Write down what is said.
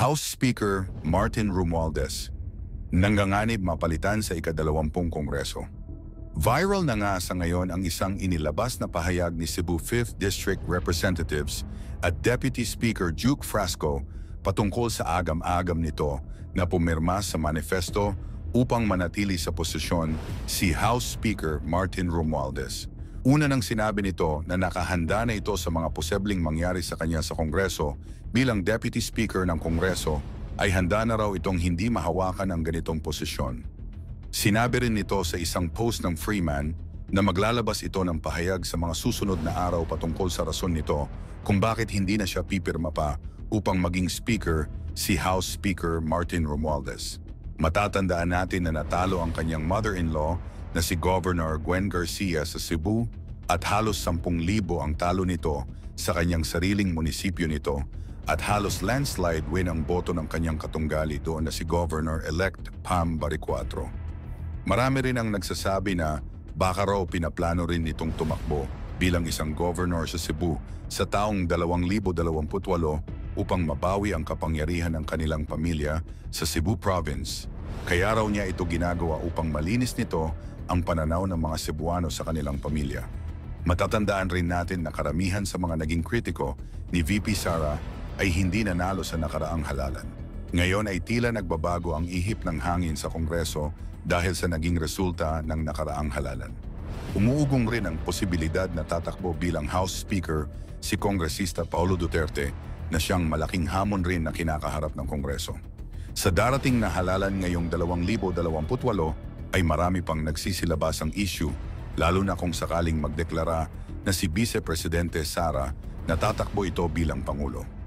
House Speaker Martin Romualdez, nangganganib mapalitan sa ika-20 Kongreso. Viral na nga sa ngayon ang isang inilabas na pahayag ni Cebu 5th District Representatives at Deputy Speaker Duke Frasco patungkol sa agam-agam nito na pumirma sa manifesto upang manatili sa posisyon si House Speaker Martin Romualdez. Una nang sinabi nito na nakahanda na ito sa mga posibleng mangyari sa kanya sa Kongreso bilang Deputy Speaker ng Kongreso ay handa na raw itong hindi mahawakan ang ganitong posisyon. Sinabi rin nito sa isang post ng Freeman na maglalabas ito ng pahayag sa mga susunod na araw patungkol sa rason nito kung bakit hindi na siya pipirma pa upang maging Speaker si House Speaker Martin Romualdez. Matatandaan natin na natalo ang kanyang mother-in-law na si Governor Gwen Garcia sa Cebu at halos 10,000 ang talo nito sa kanyang sariling munisipyo nito at halos landslide win ang boto ng kanyang katunggali doon na si Governor-elect Pam Baricuatro. Marami rin ang nagsasabi na baka raw pinaplano rin nitong tumakbo bilang isang governor sa Cebu sa taong 2028 upang mabawi ang kapangyarihan ng kanilang pamilya sa Cebu Province. Kaya raw niya ito ginagawa upang malinis nito ang pananaw ng mga Cebuano sa kanilang pamilya. Matatandaan rin natin na karamihan sa mga naging kritiko ni VP Sara ay hindi nanalo sa nakaraang halalan. Ngayon ay tila nagbabago ang ihip ng hangin sa Kongreso dahil sa naging resulta ng nakaraang halalan. Umuugong rin ang posibilidad na tatakbo bilang House Speaker si Kongresista Paulo Duterte na siyang malaking hamon rin na kinakaharap ng Kongreso. Sa darating na halalan ngayong 2028 ay marami pang nagsisilabas ang issue, lalo na kung sakaling magdeklara na si Vice Presidente Sara na tatakbo ito bilang Pangulo.